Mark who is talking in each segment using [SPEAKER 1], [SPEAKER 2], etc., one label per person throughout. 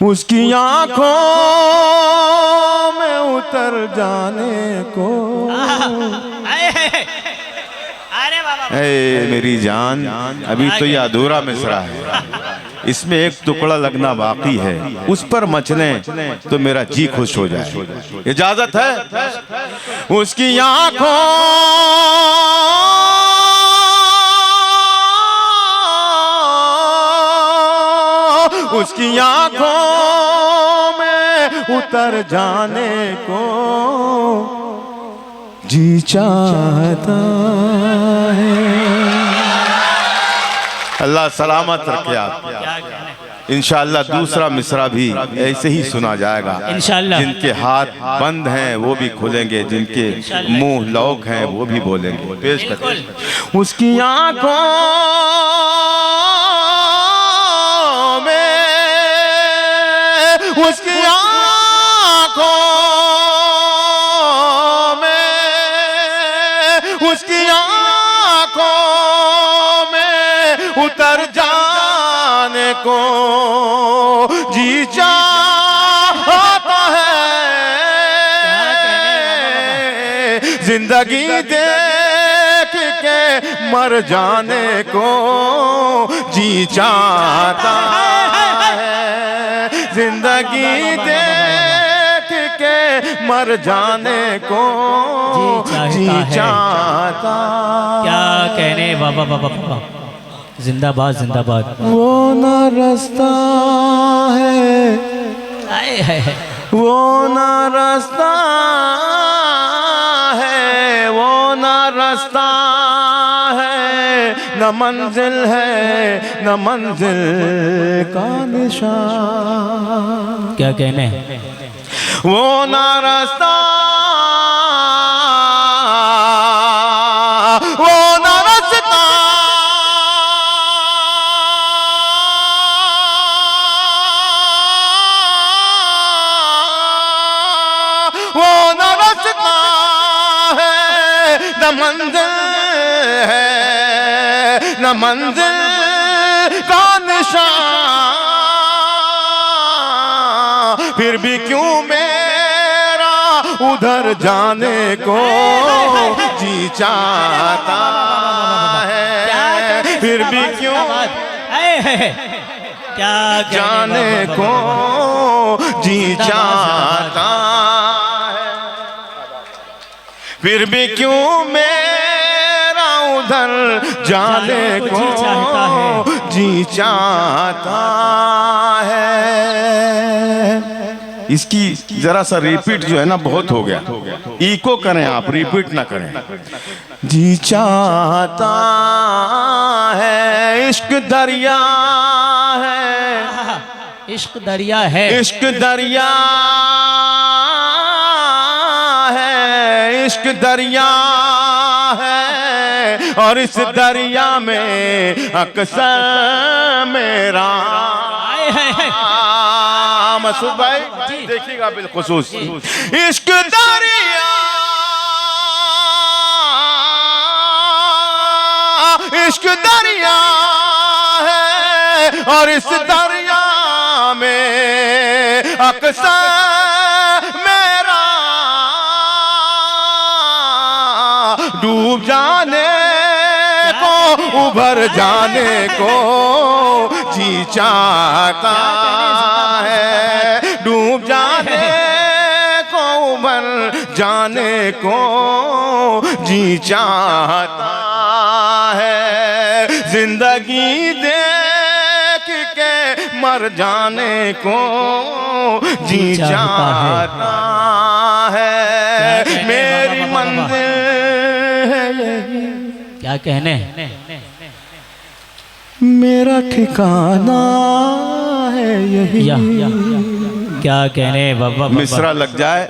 [SPEAKER 1] उसकी आंखों में उतर जाने को।
[SPEAKER 2] अरे बाबा
[SPEAKER 1] मेरी जान, अभी तो ये अधूरा मिसरा है, इसमें एक टुकड़ा लगना बाकी है, उस पर मचले तो मेरा जी खुश हो जाए। इजाजत है? उसकी आंखों उसकी आंखों में उतर जाने को जी चाहता है। अल्लाह सलामत रखे आप। इंशाअल्लाह दूसरा मिसरा भी ऐसे ही सुना जाएगा।
[SPEAKER 2] इंशाअल्लाह।
[SPEAKER 1] जिनके हाथ बंद हैं वो भी खुलेंगे, जिनके मुंह लौक हैं वो भी बोलेंगे। पेश करते। उसकी आंखों में, उसकी आंखों में, उसकी आंखों में उतर जाने को जी चाहता है। जिंदगी देख के मर जाने को जी चाहता है। जिंदगी देख के मर जाने को जी चाहता।
[SPEAKER 2] क्या कहने बाबा बाबा बाबा। जिंदाबाद जिंदाबाद।
[SPEAKER 1] वो ना रास्ता है, वो ना रास्ता है, वो ना रास्ता है, न मंजिल है न मंजिल का निशान।
[SPEAKER 2] क्या कहने।
[SPEAKER 1] वो ना रास्ता, वो ना रास्ता, वो ना रास्ता है, न मंजिल है न मंजिल का निशान। फिर भी क्यों मेरा उधर जाने को जी चाहता है। फिर भी क्यों
[SPEAKER 2] क्या
[SPEAKER 1] जाने को जी चाहता है। फिर भी क्यों मेरा उधर जाने को जी चाहता है। इसकी जरा सा रिपीट जो है ना बहुत हो गया, इको करें आप, रिपीट ना करें। जी चाहता है, इश्क दरिया है,
[SPEAKER 2] इश्क दरिया है,
[SPEAKER 1] इश्क दरिया है, इश्क दरिया है, और इस दरिया में अक्सर मेरा मसूद भाई देखिएगा बिलखुसूस। इश्क दरिया, इश्क दरिया है, और इस दरिया में अक्सर मेरा डूब जाने को, उभर जाने को जी चाहता है। डूब जाने को, उभर जाने को जी चाहता है। जिंदगी देख के मर जाने को जी चाहता है। मेरी मंजिल है यही,
[SPEAKER 2] क्या कहने,
[SPEAKER 1] मेरा ठिकाना है यही।
[SPEAKER 2] क्या कहने बाबा।
[SPEAKER 1] मिसरा लग जाए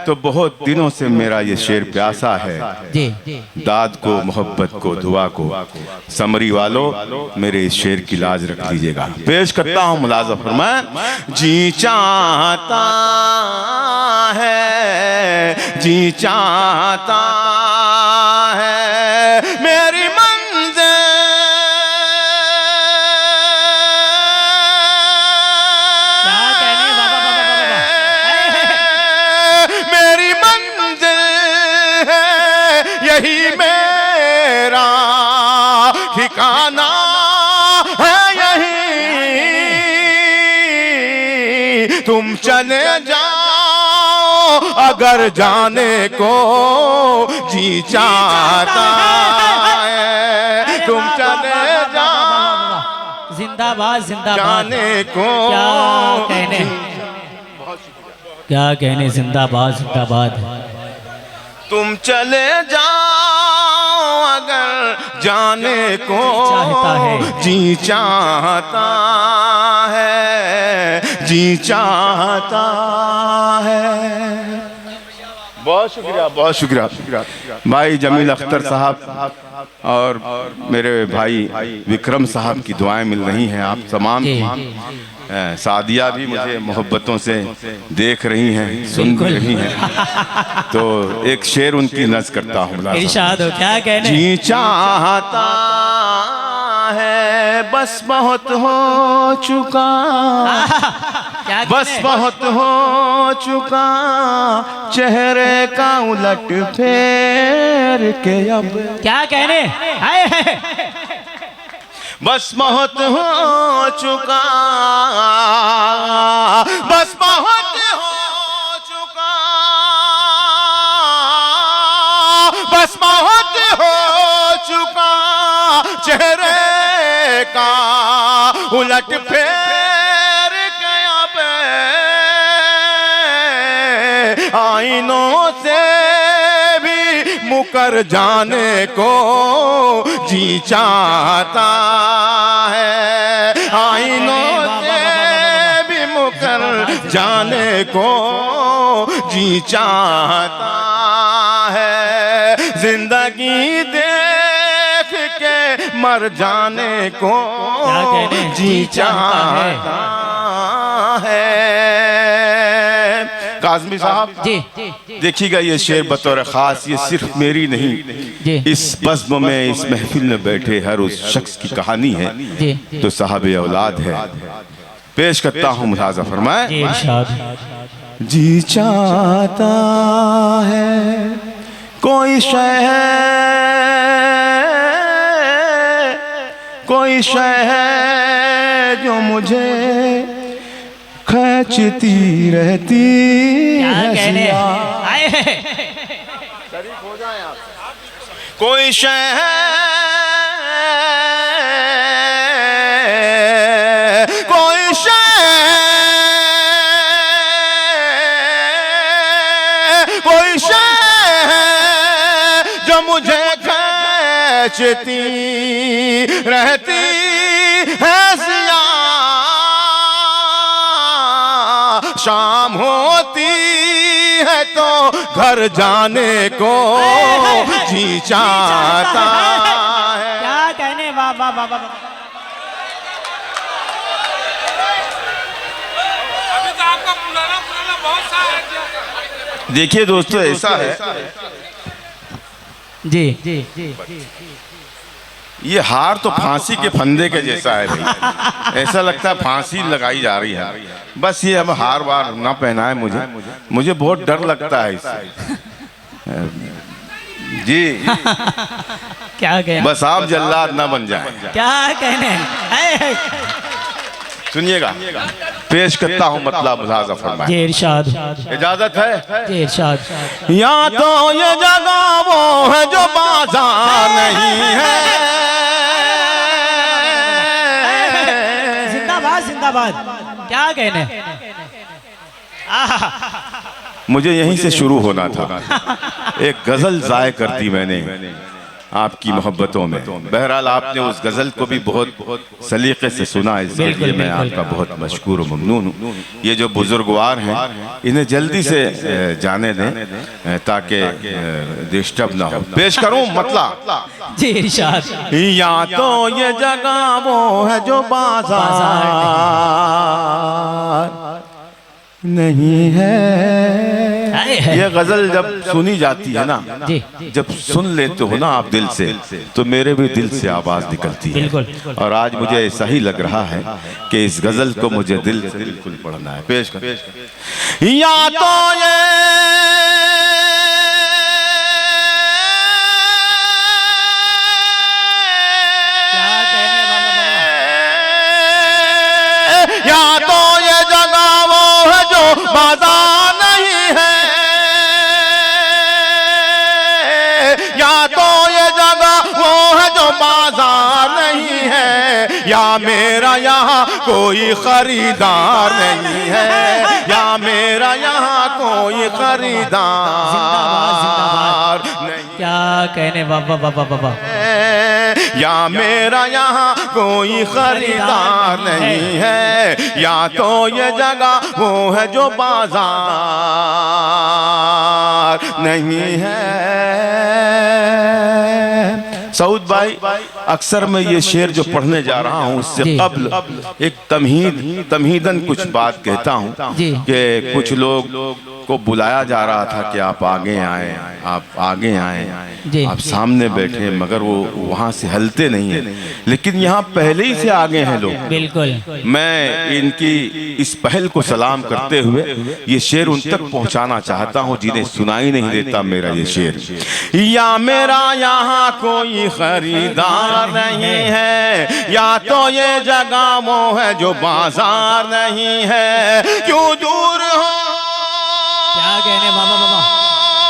[SPEAKER 1] तो बहुत दिनों से मेरा ये शेर प्यासा है।
[SPEAKER 2] जी
[SPEAKER 1] दाद को, मोहब्बत को, दुआ को। समरी वालों मेरे इस शेर की लाज रख लीजिएगा। पेश करता हूँ मुलाज़ा फरमाएं। जी चाहता है, जी चाहता है, मेरी मंजिल
[SPEAKER 2] क्या
[SPEAKER 1] यही मेरा ठिकाना है, यही तुम चले जाओ अगर जाने को जी चाहता है, तुम चले जाओ
[SPEAKER 2] जिंदाबाद जिंदाबाद।
[SPEAKER 1] जाने को
[SPEAKER 2] क्या कहने जिंदाबाद जिंदाबाद।
[SPEAKER 1] तुम चले जाओ अगर जाने को
[SPEAKER 2] चाहता है,
[SPEAKER 1] जी चाहता है, जी चाहता है। बहुत शुक्रिया, बहुत शुक्रिया भाई जमील अख्तर साहब और मेरे भाई विक्रम साहब की दुआएं मिल रही हैं आप तमाम। सादिया भी मुझे मोहब्बतों से देख रही हैं, सुन रही हैं, तो एक शेर उनकी नज़ करता हूँ।
[SPEAKER 2] इरशाद हो, क्या कहने।
[SPEAKER 1] जी चाहता है बस बहुत हो चुका, बस बहुत हो चुका, चेहरे का उलट फेर के अब।
[SPEAKER 2] क्या कहने। हाय हाय।
[SPEAKER 1] बस बहुत हो चुका, बस बहुत हो चुका, बस बहुत हो चुका, चेहरे का उलट फेर के अब आईनों से भी मुकर जाने को जी चाहता है, आईनों से भी मुकर जाने को जी चाहता है, जिंदगी देख के मर जाने को जी चाहता है। काज़मी साहब
[SPEAKER 2] जी
[SPEAKER 1] देखिएगा ये शेर बतौर खास, ये सिर्फ मेरी नहीं, इस बज़्म में, इस महफिल में बैठे हर उस शख्स की कहानी है तो साहब औलाद है। पेश करता हूँ, मुलाज़ा फरमाए। जी चाहता है कोई शय जो मुझे खींचती रहती है। शरीक हो जाए आप। कोई शय जो मुझे खींचती रहती है सिया, शाम होती है तो घर जाने को जी चाहता है।
[SPEAKER 2] क्या कहने। वाह वाह वाह वाह।
[SPEAKER 3] अभी तो आपका पुराना बहुत सा है।
[SPEAKER 1] देखिए दोस्तों, ऐसा है
[SPEAKER 2] जी जी जी,
[SPEAKER 1] ये हार तो फांसी के फंदे के जैसा है भाई। ऐसा लगता है फांसी लगाई जा रही है। बस ये अब हार वार ना पहनाए मुझे बहुत डर लगता है इससे। जी
[SPEAKER 2] क्या कहने।
[SPEAKER 1] बस आप जल्लाद ना बन जाए।
[SPEAKER 2] क्या कहने।
[SPEAKER 1] सुनिएगा, पेश करता हूँ मतलब, मुलाज़ा फरमाए।
[SPEAKER 2] जी इरशाद।
[SPEAKER 1] इजाजत है।
[SPEAKER 2] जी इरशाद।
[SPEAKER 1] या तो ये जगह वो है जो बाजार नहीं है।
[SPEAKER 2] जिंदाबाद जिंदाबाद। क्या कहने।
[SPEAKER 1] मुझे यहीं से शुरू होना था। एक गजल ज़ाय कर दी मैंने आपकी मोहब्बतों में। बहरहाल आपने उस गज़ल को भी बहुत सलीके से सुना, इसके लिए मैं आपका बहुत मशकूर और ममनून हूँ। ये जो बुजुर्गवार हैं इन्हें जल्दी से जाने दें ताकि डिस्टर्ब ना हो। पेश करूँ मतलब।
[SPEAKER 2] जी इरशाद।
[SPEAKER 1] या तो ये जगह वो है जो बाजार नहीं है। ये गजल जब सुनी जाती है ना, जब सुन लेते हो ना आप दिल से, तो मेरे भी दिल से आवाज निकलती है। और आज मुझे ऐसा ही लग रहा है कि इस गजल को मुझे दिल से बिल्कुल पढ़ना है। पेश कर। या तो ये या तो ये जगह वो है जो बाजार नहीं है, या तो ये जगह वो है जो बाजार नहीं है, या मेरा यहाँ कोई खरीदार नहीं है, या मेरा यहाँ कोई खरीदार नहीं,
[SPEAKER 2] क्या कहने बाबा बाबा बाबा,
[SPEAKER 1] या मेरा यहाँ कोई खरीदार नहीं है, या तो ये जगह वो है जो बाजार नहीं है। सऊद भाई, अक्सर मैं ये शेर जो पढ़ने जा रहा हूँ उससे कबल एक तमहीदन कुछ बात कहता हूँ कि कुछ लोग को बुलाया जा रहा था कि आप आगे आए, आप आगे आए, आप सामने बैठे, मगर वो वहाँ से हलते नहीं है, लेकिन यहाँ पहले ही से आगे हैं लोग। बिल्कुल, मैं इनकी इस पहल को सलाम करते हुए ये शेर उन तक पहुँचाना चाहता हूँ जिन्हें सुनाई नहीं देता मेरा ये शेर। या मेरा यहाँ कोई खरीदार नहीं है, या तो ये जगह वो है जो बाजार नहीं है, क्यों दूर हो।
[SPEAKER 2] क्या कहने बाबा बाबा,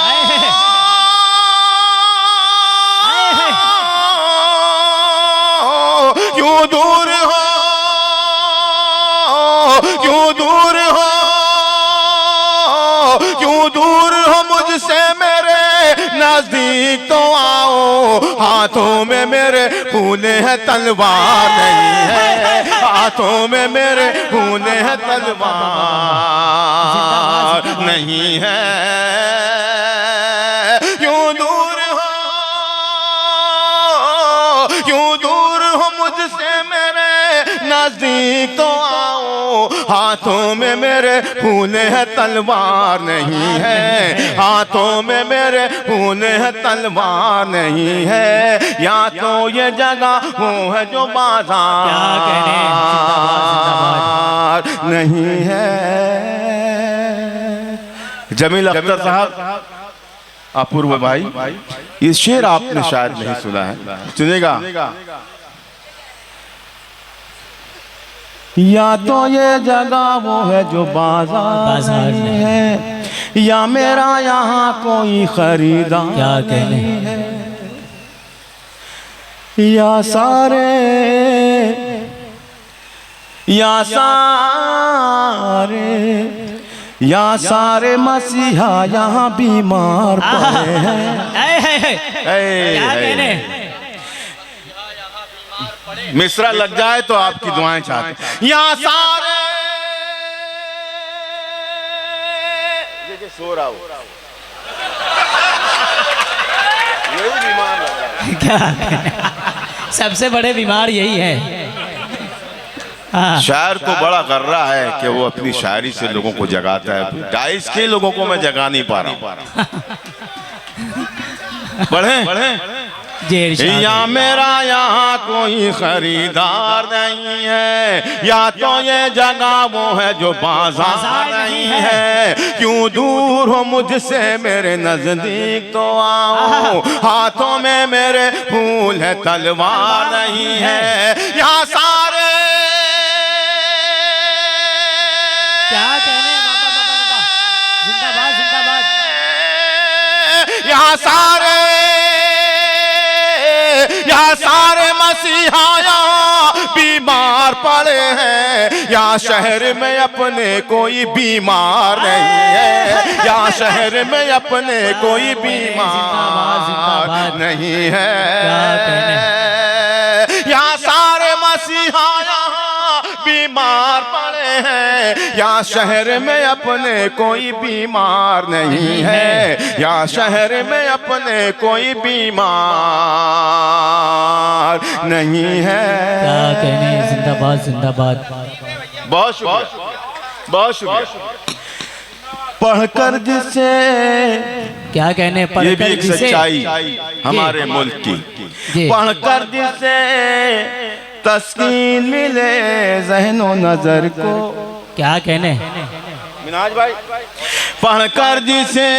[SPEAKER 2] आए हैं, आए हैं,
[SPEAKER 1] क्यों दूर हो, क्यों दूर हो, क्यों दूर हो मुझसे मेरे नजदीक तो आओ, हाथों में मेरे खूने है तलवार नहीं है, हाथों में मेरे खूने है तलवार नहीं है, क्यों दूर हो, क्यों दूर हो मुझसे मेरे नजदीक तो आओ, हाथों में मेरे खूने है तलवार नहीं है, हाथों में मेरे खूने है तलवार नहीं है, या तो ये जगह वो है जो बाजार नहीं है। जमील अख्तर साहब, अपूर्व भाई, ये शेर आपने शायद नहीं सुना है, सुनेगा। या तो ये जगह वो है जो बाजार नहीं है, या मेरा यहाँ कोई खरीदार
[SPEAKER 2] क्या कहने,
[SPEAKER 1] या सारे, या सारे, या सारे मसीहा यहाँ बीमार पड़े हैं।
[SPEAKER 2] क्या कहने,
[SPEAKER 1] मिसरा लग जाए तो आपकी दुआएं चाहते, या सारे, सो रहा हो, यही बीमार लग रहा है।
[SPEAKER 2] क्या सबसे बड़े बीमार यही है।
[SPEAKER 1] शायर को बड़ा कर रहा है कि वो अपनी शायरी से लोगों को जगाता है, गाइस के लोगों को मैं जगा नहीं पा रहा हूँ। बढ़े या मेरा यहाँ कोई खरीदार नहीं है, या तो ये जगह वो है जो बाजार नहीं है, क्यों दूर हो मुझसे मेरे नजदीक तो आओ, हाथों में मेरे फूल है तलवार नहीं है, या सारे,
[SPEAKER 2] क्या कहने बाबा, जिंदाबाद जिंदाबाद,
[SPEAKER 1] यहाँ सारे, या सारे मसीहा बीमार पड़े हैं, या शहर में अपने कोई बीमार नहीं है, या शहर में अपने कोई बीमार नहीं है, या सारे मसीहा बीमार पड़े हैं, या शहर में अपने कोई बीमार नहीं है, या शहर में अपने कोई बीमार नहीं है।
[SPEAKER 2] क्या कहने, जिंदाबाद जिंदाबाद।
[SPEAKER 1] बहुत शुक्रिया, बहुत शुक्रिया। पढ़कर जिसे,
[SPEAKER 2] क्या कहने,
[SPEAKER 1] ये भी एक सच्चाई हमारे मुल्क की, पढ़कर जिसे तस्कीन मिले ज़हनो नजर को,
[SPEAKER 2] क्या कहने,
[SPEAKER 1] मिनाज भाई, पढ़कर जिसे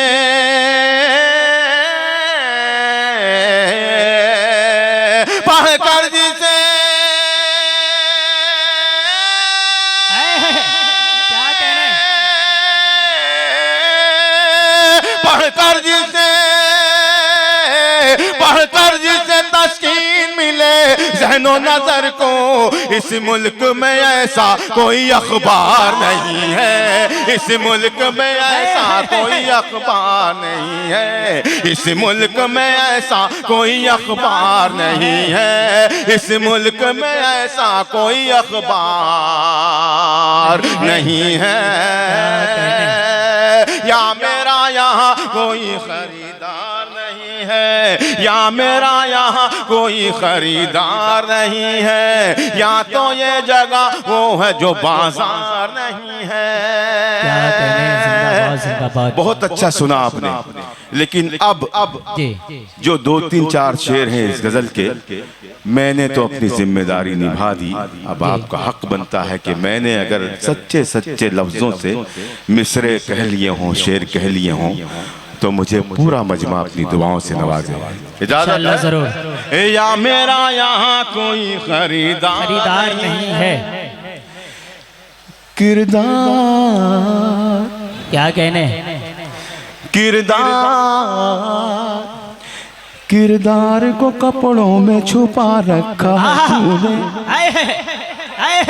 [SPEAKER 1] पढ़कर जिसे तस्कीन मिले ज़हनो नजर को, इस मुल्क में ऐसा कोई अखबार नहीं है, इस मुल्क में ऐसा कोई अखबार नहीं है, इस मुल्क में ऐसा कोई अखबार नहीं है, इस मुल्क में ऐसा कोई अखबार नहीं है। या मेरा यहाँ कोई खरीदार नहीं है, या मेरा यहाँ कोई खरीदार नहीं है, या तो ये जगह वो है जो बाजार नहीं है।
[SPEAKER 2] क्या कहने, जिंदाबाद जिंदाबाद।
[SPEAKER 1] बहुत अच्छा सुना आपने, लेकिन अब
[SPEAKER 2] जी
[SPEAKER 1] जो 2-3-4 शेर हैं इस गजल के, मैंने तो अपनी जिम्मेदारी निभा दी। अब आपका हक बनता है कि मैंने अगर सच्चे सच्चे लफ्जों से मिसरे कह लिए हों, शेर कह लिए हों, तो मुझे पूरा मजमा अपनी दुआओं से नवाजे। इजाजत है?
[SPEAKER 2] जरूर।
[SPEAKER 1] या मेरा यहाँ कोई खरीदार
[SPEAKER 2] नहीं है,
[SPEAKER 1] किरदार
[SPEAKER 2] क्या कहने,
[SPEAKER 1] किरदार को कपड़ों में छुपा रखा तूने।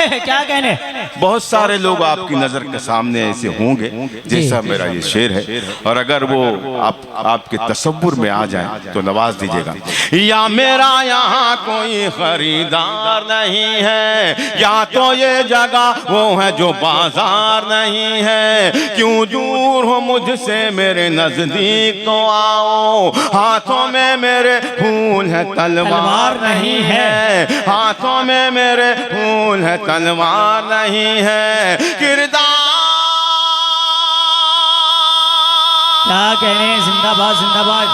[SPEAKER 2] क्या कहने।
[SPEAKER 1] बहुत सारे लोग आपकी नजर के सामने ऐसे होंगे जैसा मेरा ये शेर है, और अगर वो आपके तसव्वुर में आ जाए तो नवाज दीजिएगा। या मेरा यहाँ कोई खरीदार नहीं है, या तो ये जगह वो है जो बाजार नहीं है, क्यों दूर हो मुझसे मेरे नजदीक तो आओ, हाथों में मेरे फूल है तलवार नहीं है, हाथों में मेरे फूल है तलवार नहीं है, किरदार।
[SPEAKER 2] क्या कहने, जिंदाबाद जिंदाबाद।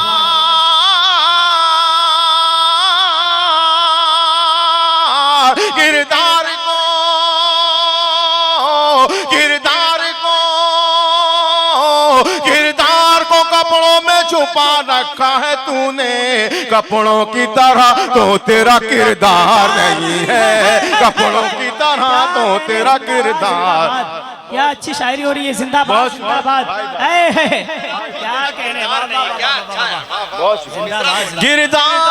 [SPEAKER 1] किरदार को कपड़ों में छुपा रखा है तूने, कपड़ों की तरह तो तेरा किरदार नहीं है, कपड़ों की तरह तो तेरा किरदार।
[SPEAKER 2] क्या अच्छी शायरी हो रही है, जिंदाबाद जिंदाबाद। क्या कहने,
[SPEAKER 1] किरदार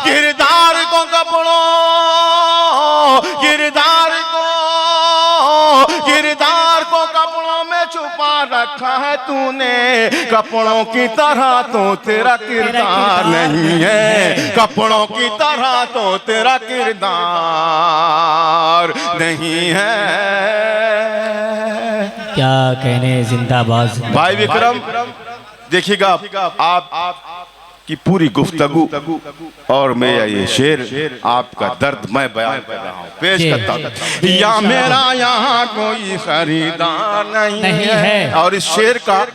[SPEAKER 1] किरदार को कपड़ों, किरदार को कपड़ों में छुपा रखा है तूने, कपड़ों की तरह तो तेरा किरदार नहीं है, कपड़ों की तरह तो तेरा किरदार नहीं है।
[SPEAKER 2] क्या कहने, जिंदाबाद।
[SPEAKER 1] भाई विक्रम, देखिएगा आप की पूरी गुफ्तगू और मेरा ये शेर, आपका दर्द मैं बयान कर रहा हूँ, पेश करता हूँ। या मेरा यहाँ कोई खरीदार नहीं है, और इस शेर का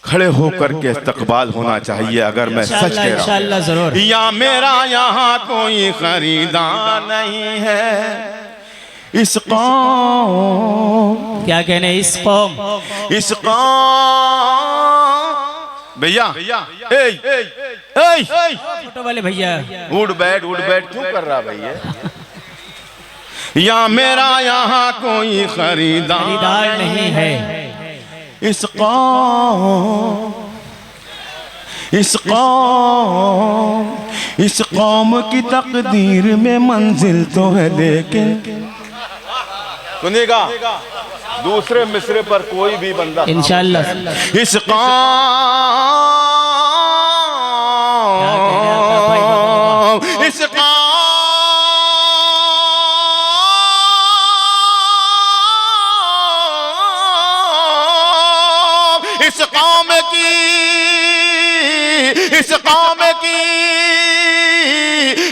[SPEAKER 1] खड़े होकर के इस्तकबाल होना चाहिए अगर मैं सच कह रहा हूँ।
[SPEAKER 2] जरूर।
[SPEAKER 1] या मेरा यहाँ कोई खरीदार नहीं है, इस कौम,
[SPEAKER 2] क्या कहने, इस कौम,
[SPEAKER 1] इस कौम। भैया
[SPEAKER 2] फोटो वाले भैया,
[SPEAKER 1] उठ बैठ क्यों कर रहा भैया। या मेरा यहाँ कोई खरीदार
[SPEAKER 2] नहीं है,
[SPEAKER 1] इस कौम, इस कौम की तकदीर में मंजिल तो है, लेकिन सुनिएगा दूसरे मिसरे पर कोई भी बंदा
[SPEAKER 2] इंशाअल्लाह।
[SPEAKER 1] इस कौम, इस कौम की,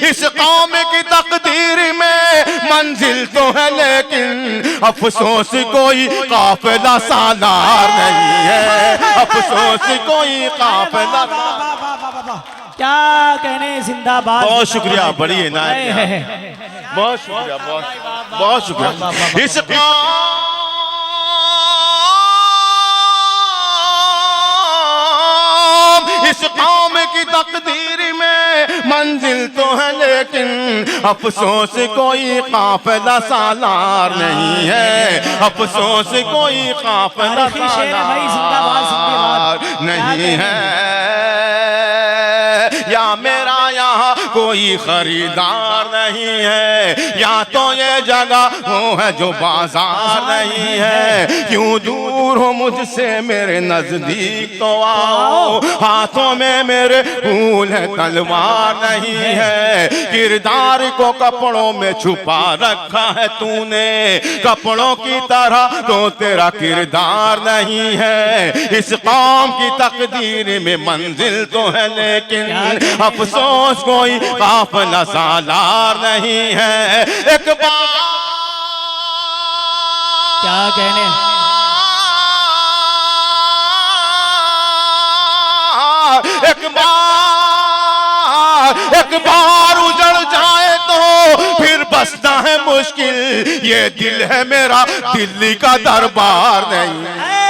[SPEAKER 1] इस कौम की तकदीर में मंजिल तो है, लेकिन अफसोस कोई काफिला सालार नहीं है, अफसोस कोई काफिला।
[SPEAKER 2] क्या कहने, जिंदाबाद।
[SPEAKER 1] बहुत शुक्रिया, बड़ी इनायत है, बहुत शुक्रिया, बहुत शुक्रिया। इस कौम की तकदीर में मंजिल तो है लेकिन अफसोस कोई काफिला सालार नहीं है, अफसोस कोई काफिला
[SPEAKER 2] तारीखी शेर है भाई, जिंदाबाद जिंदाबाद।
[SPEAKER 1] नहीं है। या मेरा यहाँ कोई खरीदार नहीं है, या तो ये जगह वो है जो बाजार नहीं है। क्यों दूर हो मुझसे मेरे नजदीक तो आओ, हाथों में मेरे फूल है तलवार नहीं है। किरदार को कपड़ों में छुपा रखा है तूने, कपड़ों की तरह तो तेरा किरदार नहीं है। इस कौम की तकदीर में मंजिल तो है लेकिन अफसोस कोई काफिला सालार नहीं है। एक बार
[SPEAKER 2] क्या कहने,
[SPEAKER 1] एक बार उजड़ जाए तो फिर बसना है मुश्किल। ये दिल है मेरा, दिल्ली का दरबार नहीं है।